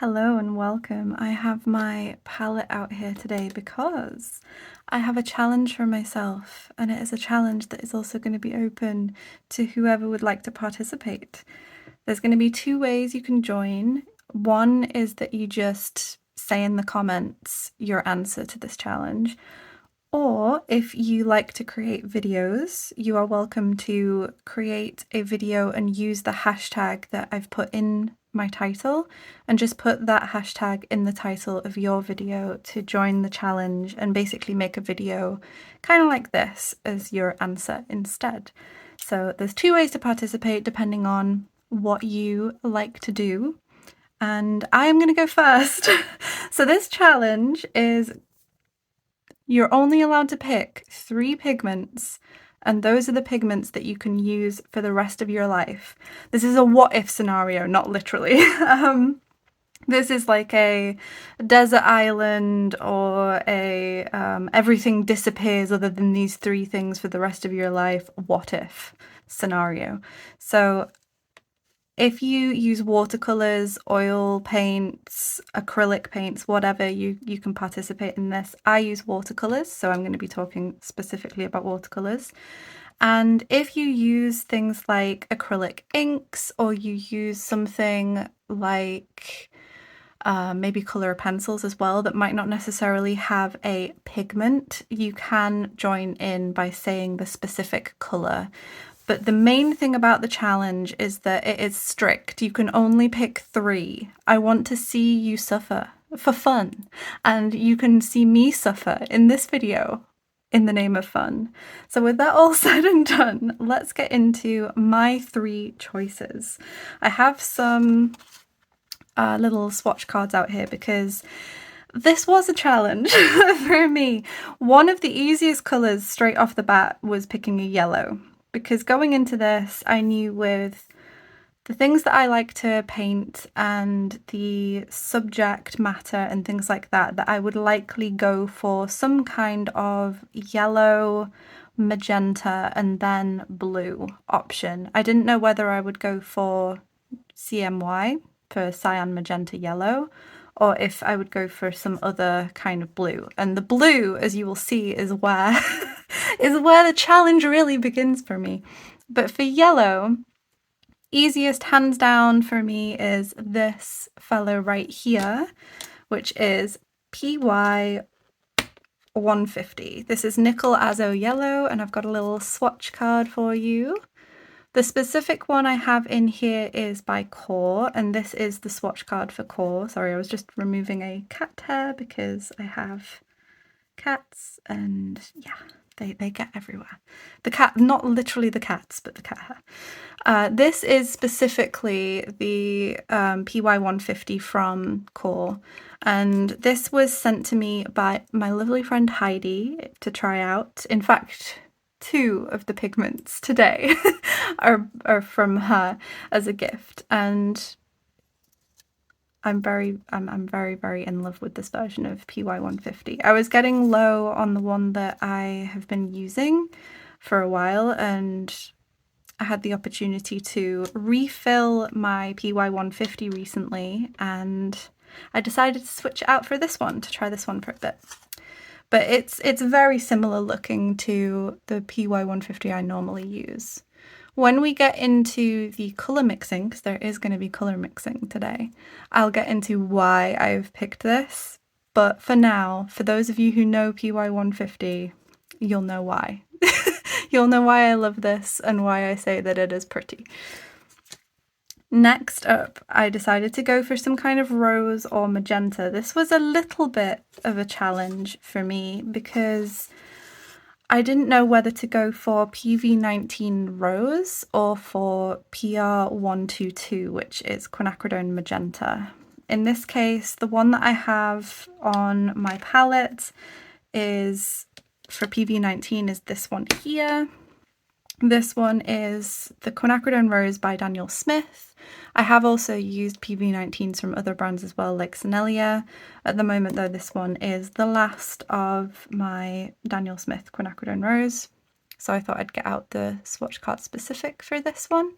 Hello and welcome. I have my palette out here today because I have a challenge for myself, and it is a challenge that is also going to be open to whoever would like to participate. There's going to be two ways you can join. One is that you just say in the comments your answer to this challenge. Or if you like to create videos, you are welcome to create a video and use the hashtag that I've put in my title, and just put that hashtag in the title of your video to join the challenge and basically make a video kind of like this as your answer instead. So there's two ways to participate depending on what you like to do. And I'm going to go first. So this challenge is you're only allowed to pick 3 pigments, and those are the pigments that you can use for the rest of your life. This is a what-if scenario, not literally. This is like a desert island or a everything disappears other than these 3 things for the rest of your life what-if scenario. So if you use watercolors, oil paints, acrylic paints, whatever, you can participate in this. I use watercolors, so I'm going to be talking specifically about watercolors. And if you use things like acrylic inks, or you use something like maybe colour pencils as well that might not necessarily have a pigment, you can join in by saying the specific colour. But the main thing about the challenge is that it is strict. You can only pick 3. I want to see you suffer for fun, and you can see me suffer in this video in the name of fun. So with that all said and done, let's get into my 3 choices. I have some little swatch cards out here because this was a challenge for me. One of the easiest colours straight off the bat was picking a yellow, because going into this, I knew with the things that I like to paint and the subject matter and things like that, that I would likely go for some kind of yellow, magenta, and then blue option. I didn't know whether I would go for CMY, for cyan, magenta, yellow, or if I would go for some other kind of blue. And the blue, as you will see, is where the challenge really begins for me. But for yellow, easiest hands down for me is this fellow right here, which is PY 150. This is Nickel Azo Yellow, and I've got a little swatch card for you. The specific one I have in here is by Core, and this is the swatch card for Core. Sorry, I was just removing a cat hair because I have cats, and yeah, they get everywhere. The cat, not literally the cats, but the cat hair. This is specifically the PY 150 from Core, and this was sent to me by my lovely friend Heidi to try out. In fact, 2 of the pigments today are from her as a gift, and I'm very in love with this version of PY 150. I was getting low on the one that I have been using for a while, and I had the opportunity to refill my PY 150 recently, and I decided to switch it out for this one, to try this one for a bit. But it's very similar looking to the PY 150 I normally use. When we get into the colour mixing, because there is going to be colour mixing today, I'll get into why I've picked this. But for now, for those of you who know PY 150, you'll know why. You'll know why I love this and why I say that it is pretty. Next up, I decided to go for some kind of rose or magenta. This was a little bit of a challenge for me because I didn't know whether to go for PV19 Rose or for PR122, which is quinacridone magenta. In this case, the one that I have on my palette is for PV19 is this one here. This one is the Quinacridone Rose by Daniel Smith. I have also used PV19s from other brands as well, like Senelia. At the moment though, this one is the last of my Daniel Smith Quinacridone Rose. So I thought I'd get out the swatch card specific for this one.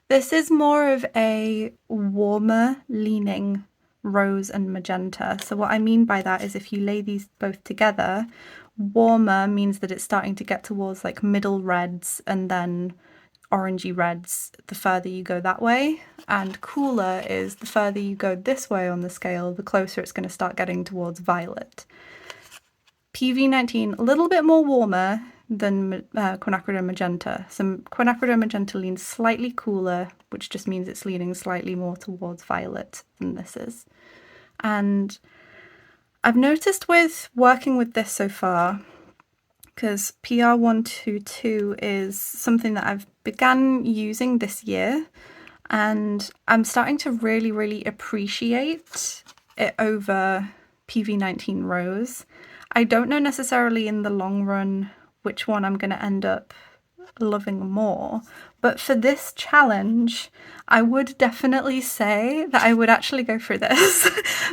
This is more of a warmer leaning rose and magenta. So what I mean by that is if you lay these both together, warmer means that it's starting to get towards like middle reds and then orangey reds the further you go that way, and cooler is the further you go this way on the scale, the closer it's going to start getting towards violet. PV19, a little bit more warmer than quinacridone magenta. So quinacridone magenta leans slightly cooler, which just means it's leaning slightly more towards violet than this is. And I've noticed with working with this so far, because PR122 is something that I've began using this year, and I'm starting to really, really appreciate it over PV19 Rose. I don't know necessarily in the long run which one I'm going to end up loving more, but for this challenge, I would definitely say that I would actually go for this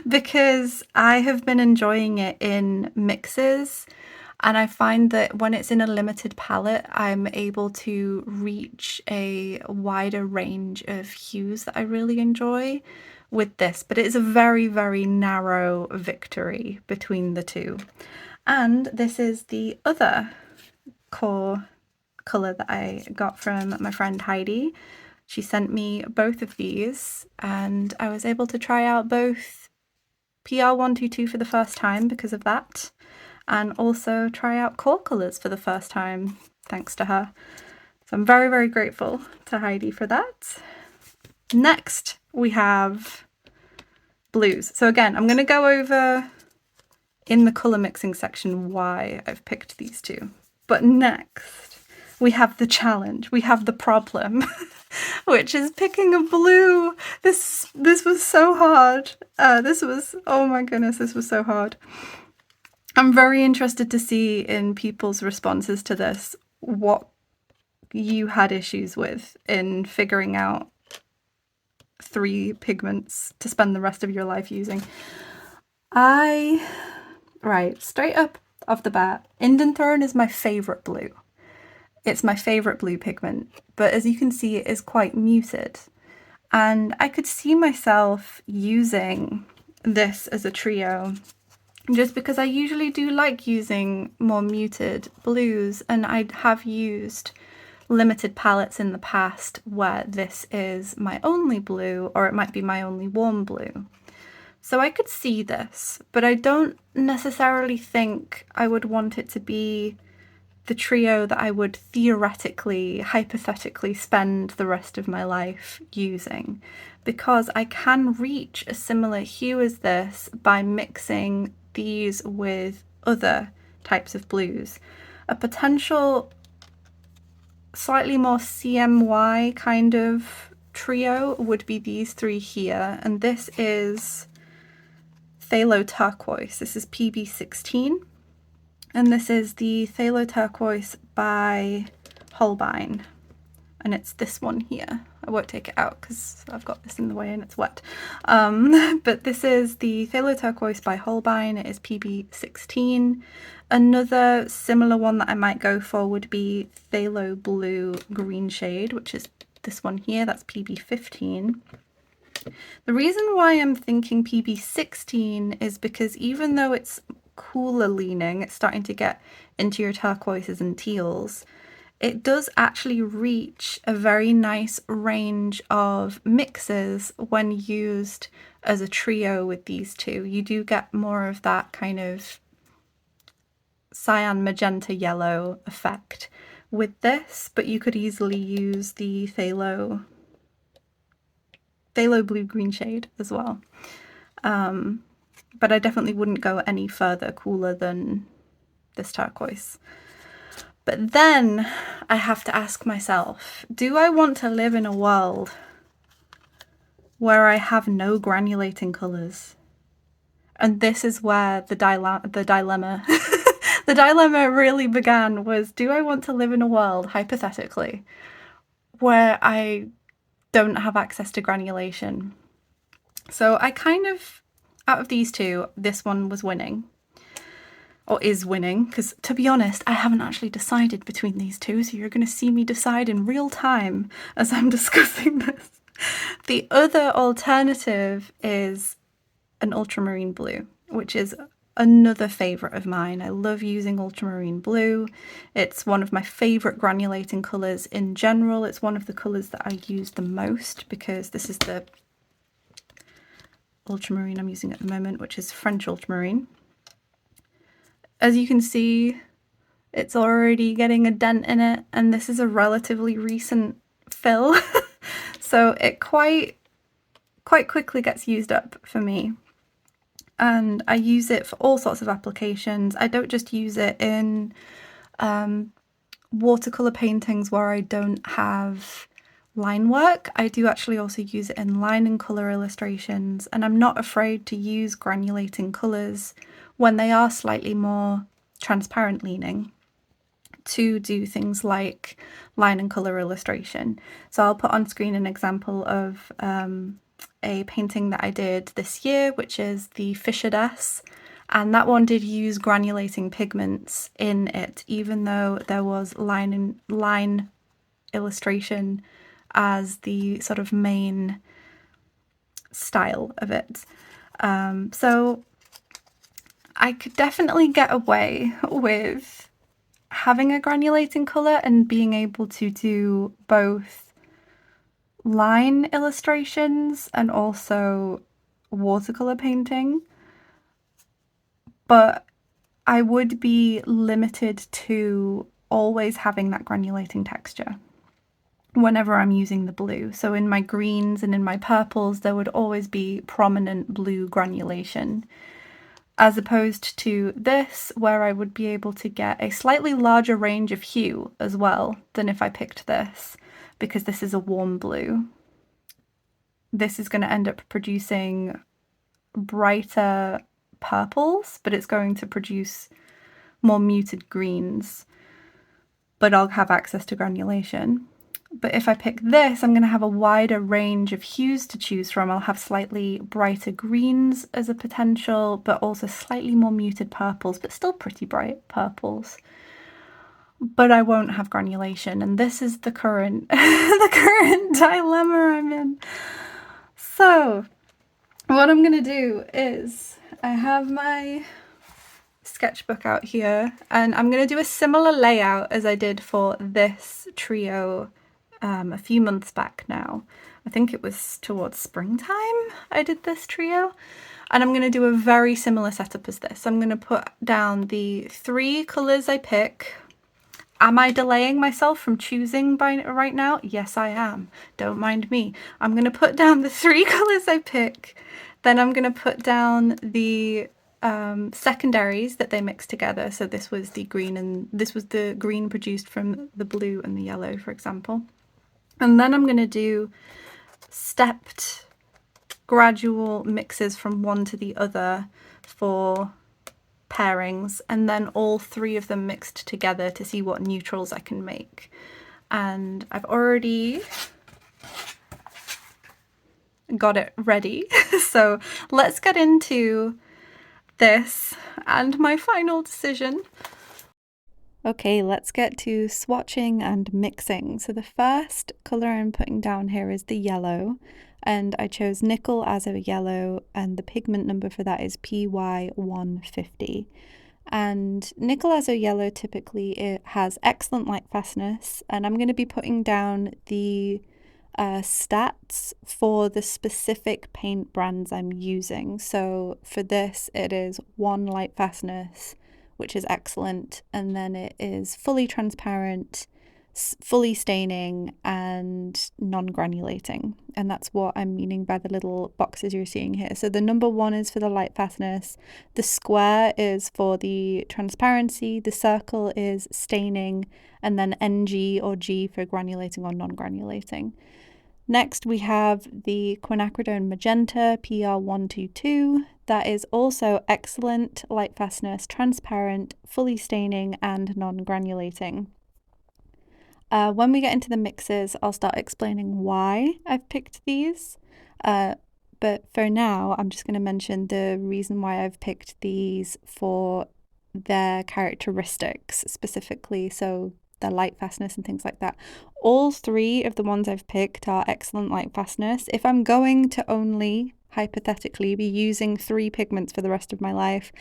because I have been enjoying it in mixes. And I find that when it's in a limited palette, I'm able to reach a wider range of hues that I really enjoy with this. But it is a very, very narrow victory between the two. And this is the other core colour that I got from my friend Heidi. She sent me both of these and I was able to try out both PR122 for the first time because of that, and also try out core colours for the first time thanks to her. So I'm very, very grateful to Heidi for that. Next we have blues. So again, I'm going to go over in the colour mixing section why I've picked these two. But next we have the challenge, we have the problem, which is picking a blue. This was so hard. Oh my goodness, this was so hard. I'm very interested to see in people's responses to this what you had issues with in figuring out 3 pigments to spend the rest of your life using. Right, straight up off the bat, Indanthrone is my favourite blue. It's my favourite blue pigment, but as you can see, it is quite muted. And I could see myself using this as a trio just because I usually do like using more muted blues, and I have used limited palettes in the past where this is my only blue, or it might be my only warm blue. So I could see this, but I don't necessarily think I would want it to be the trio that I would theoretically, hypothetically spend the rest of my life using, because I can reach a similar hue as this by mixing these with other types of blues. A potential slightly more CMY kind of trio would be these 3 here, and this is Phthalo Turquoise. This is PB16, and this is the Phthalo Turquoise by Holbein, and it's this one here. I won't take it out because I've got this in the way and it's wet. But this is the Phthalo Turquoise by Holbein. It is PB16. Another similar one that I might go for would be Phthalo Blue Green Shade, which is this one here. That's PB15. The reason why I'm thinking PB16 is because even though it's cooler leaning, it's starting to get into your turquoises and teals, it does actually reach a very nice range of mixes when used as a trio with these two. You do get more of that kind of cyan, magenta, yellow effect with this, but you could easily use the Phthalo Blue Green shade as well. But I definitely wouldn't go any further cooler than this turquoise. But then I have to ask myself, do I want to live in a world where I have no granulating colours? And this is where the dilemma the dilemma really began, was do I want to live in a world, hypothetically, where I don't have access to granulation? So I kind of, out of these two, this one was winning. Or is winning, because to be honest, I haven't actually decided between these two, so you're going to see me decide in real time as I'm discussing this. The other alternative is an ultramarine blue, which is another favourite of mine. I love using ultramarine blue. It's one of my favourite granulating colours in general. It's one of the colours that I use the most because this is the ultramarine I'm using at the moment, which is French ultramarine. As you can see, it's already getting a dent in it, and this is a relatively recent fill, so it quite quickly gets used up for me. And I use it for all sorts of applications. I don't just use it in watercolour paintings where I don't have line work. I do actually also use it in line and colour illustrations, and I'm not afraid to use granulating colours when they are slightly more transparent leaning to do things like line and colour illustration. So I'll put on screen an example of a painting that I did this year, which is the Fisheress, and that one did use granulating pigments in it, even though there was line illustration as the sort of main style of it. So I could definitely get away with having a granulating colour and being able to do both line illustrations and also watercolour painting, but I would be limited to always having that granulating texture whenever I'm using the blue. So in my greens and in my purples, there would always be prominent blue granulation, as opposed to this, where I would be able to get a slightly larger range of hue as well than if I picked this, because this is a warm blue. This is going to end up producing brighter purples, but it's going to produce more muted greens, but I'll have access to granulation. But if I pick this, I'm going to have a wider range of hues to choose from. I'll have slightly brighter greens as a potential, but also slightly more muted purples, but still pretty bright purples. But I won't have granulation, and this is the current dilemma I'm in. So what I'm going to do is I have my sketchbook out here, and I'm going to do a similar layout as I did for this trio a few months back now. I think it was towards springtime I did this trio, and I'm going to do a very similar setup as this. I'm going to put down the 3 colours I pick. Am I delaying myself from choosing right now? Yes, I am. Don't mind me. I'm going to put down the 3 colours I pick, then I'm going to put down the secondaries that they mix together. So this was the green, and this was the green produced from the blue and the yellow, for example. And then I'm going to do stepped gradual mixes from one to the other for pairings, and then all 3 of them mixed together to see what neutrals I can make. And I've already got it ready. So let's get into this and my final decision. Okay, let's get to swatching and mixing. So the first colour I'm putting down here is the yellow, and I chose nickel as a yellow, and the pigment number for that is PY150. And nickel azo yellow typically it has excellent light fastness, and I'm going to be putting down the stats for the specific paint brands I'm using. So for this it is 1 light fastness, which is excellent, and then it is fully transparent, fully staining, and non-granulating, and that's what I'm meaning by the little boxes you're seeing here. So the number 1 is for the light fastness, the square is for the transparency, the circle is staining, and then NG or G for granulating or non-granulating. Next we have the quinacridone magenta PR122. That is also excellent light fastness, transparent, fully staining, and non-granulating. When we get into the mixes, I'll start explaining why I've picked these. But for now, I'm just going to mention the reason why I've picked these for their characteristics specifically, so their light fastness and things like that. All 3 of the ones I've picked are excellent light fastness. If I'm going to only hypothetically be using 3 pigments for the rest of my life,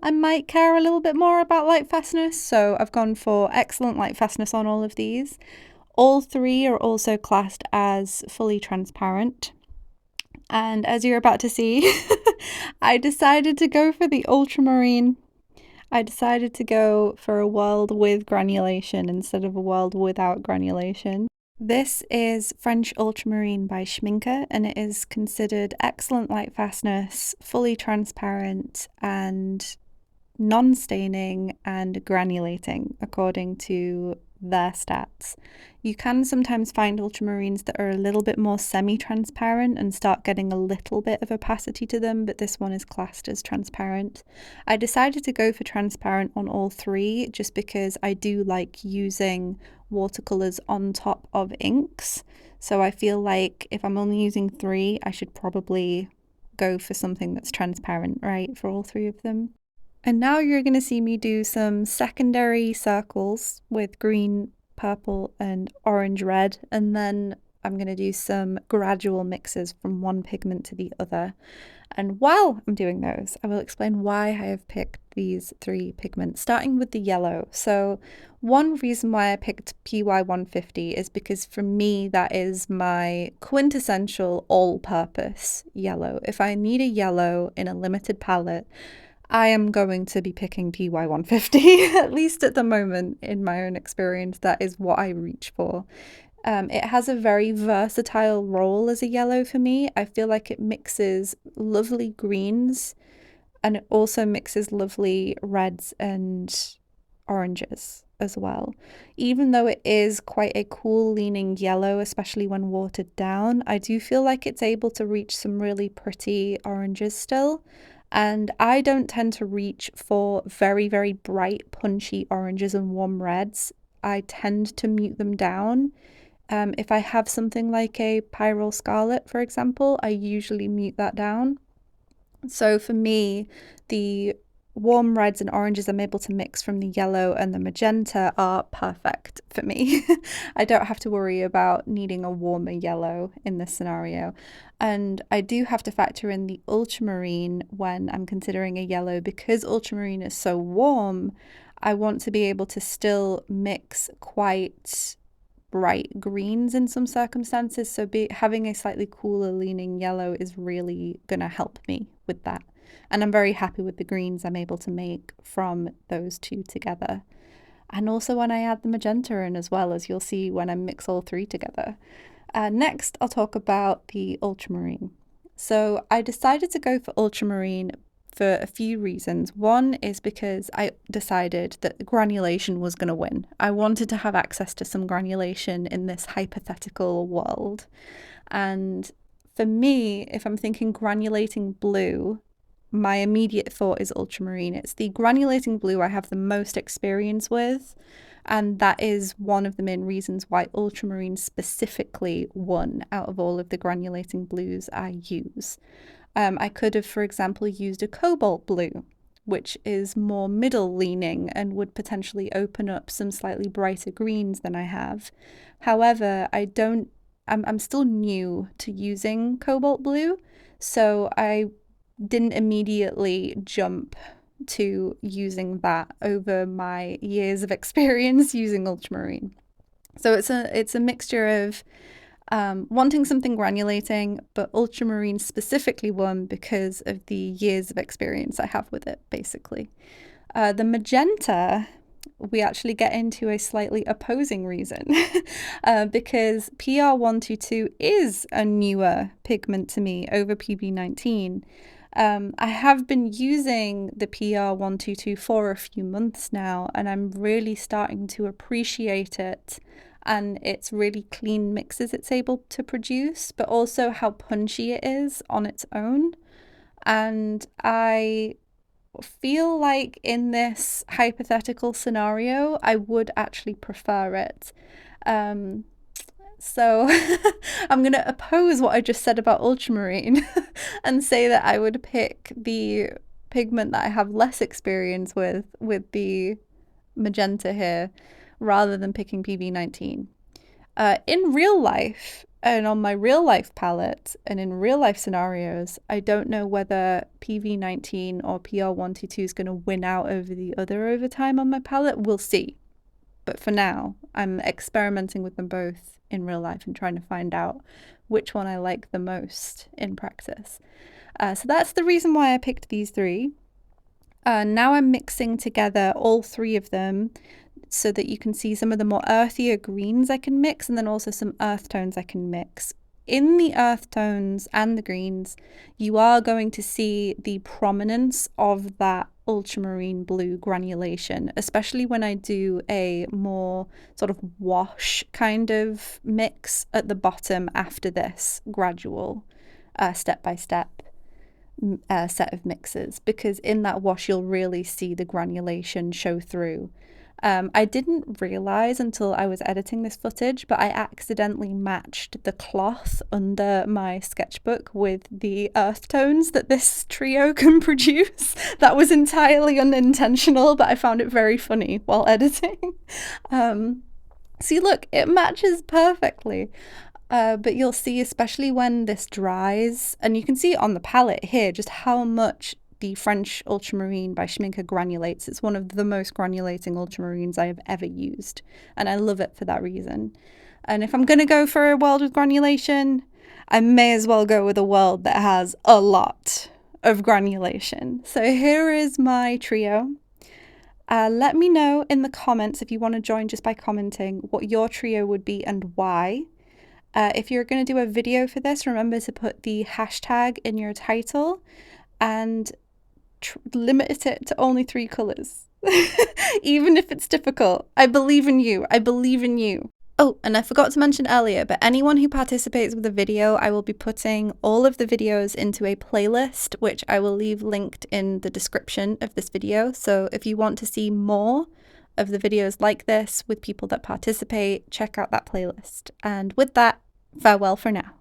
I might care a little bit more about light fastness, so I've gone for excellent light fastness on all of these. All 3 are also classed as fully transparent. And as you're about to see, I decided to go for the ultramarine. I decided to go for a world with granulation instead of a world without granulation. This is French Ultramarine by Schminke, and it is considered excellent light fastness, fully transparent, and non-staining and granulating according to their stats. You can sometimes find ultramarines that are a little bit more semi-transparent and start getting a little bit of opacity to them, but this one is classed as transparent. I decided to go for transparent on all 3 just because I do like using watercolors on top of inks. So I feel like if I'm only using 3, I should probably go for something that's transparent, right, for all 3 of them. And now you're going to see me do some secondary circles with green, purple, and orange red, and then I'm going to do some gradual mixes from one pigment to the other. And while I'm doing those, I will explain why I have picked these 3 pigments, starting with the yellow. So one reason why I picked PY150 is because for me that is my quintessential all-purpose yellow. If I need a yellow in a limited palette, I am going to be picking PY150, at least at the moment in my own experience. That is what I reach for. It has a very versatile role as a yellow for me. I feel like it mixes lovely greens and it also mixes lovely reds and oranges as well. Even though it is quite a cool leaning yellow, especially when watered down, I do feel like it's able to reach some really pretty oranges still. And I don't tend to reach for very, very bright, punchy oranges and warm reds. I tend to mute them down. If I have something like a Pyrrole Scarlet, for example, I usually mute that down. So for me, the warm reds and oranges I'm able to mix from the yellow and the magenta are perfect for me. I don't have to worry about needing a warmer yellow in this scenario. And I do have to factor in the ultramarine when I'm considering a yellow because ultramarine is so warm. I want to be able to still mix quite bright greens in some circumstances, so having a slightly cooler leaning yellow is really gonna help me with that. And I'm very happy with the greens I'm able to make from those 2 together. And also when I add the magenta in as well, as you'll see when I mix all 3 together. Next, I'll talk about the ultramarine. So I decided to go for ultramarine for a few reasons. One is because I decided that granulation was going to win. I wanted to have access to some granulation in this hypothetical world. And for me, if I'm thinking granulating blue, my immediate thought is ultramarine. It's the granulating blue I have the most experience with. And that is one of the main reasons why ultramarine specifically won out of all of the granulating blues I use. I could have, for example, used a cobalt blue, which is more middle leaning and would potentially open up some slightly brighter greens than I have. However, I'm still new to using cobalt blue, so I didn't immediately jump to using that over my years of experience using ultramarine. So it's a mixture of wanting something granulating, but ultramarine specifically won because of the years of experience I have with it, basically. The magenta, we actually get into a slightly opposing reason because PR122 is a newer pigment to me over PB19. I have been using the PR122 for a few months now, and I'm really starting to appreciate it and its really clean mixes it's able to produce, but also how punchy it is on its own. And I feel like in this hypothetical scenario, I would actually prefer it. So I'm going to oppose what I just said about ultramarine and say that I would pick the pigment that I have less experience with the magenta here, rather than picking PB19. In real life, And on my real life palette and in real life scenarios, I don't know whether PV19 or PR122 is going to win out over the other over time on my palette. We'll see. But for now, I'm experimenting with them both in real life and trying to find out which one I like the most in practice. So that's the reason why I picked these three. Now I'm mixing together all three of them so that you can see some of the more earthier greens I can mix, and then also some earth tones I can mix. In the earth tones and the greens, you are going to see the prominence of that ultramarine blue granulation, especially when I do a more sort of wash kind of mix at the bottom after this gradual step-by-step set of mixes, because in that wash you'll really see the granulation show through. I didn't realize until I was editing this footage, but I accidentally matched the cloth under my sketchbook with the earth tones that this trio can produce. That was entirely unintentional, but I found it very funny while editing. See, look, it matches perfectly. But you'll see, especially when this dries, and you can see it on the palette here, just how much the French ultramarine by Schmincke granulates. It's one of the most granulating ultramarines I have ever used, and I love it for that reason. And if I'm going to go for a world with granulation, I may as well go with a world that has a lot of granulation. So here is my trio. Let me know in the comments if you want to join just by commenting what your trio would be and why. If you're going to do a video for this, remember to put the hashtag in your title and limit it to only 3 colours. Even if it's difficult. I believe in you. I believe in you. Oh, and I forgot to mention earlier, but anyone who participates with a video, I will be putting all of the videos into a playlist, which I will leave linked in the description of this video. So if you want to see more of the videos like this with people that participate, check out that playlist. And with that, farewell for now.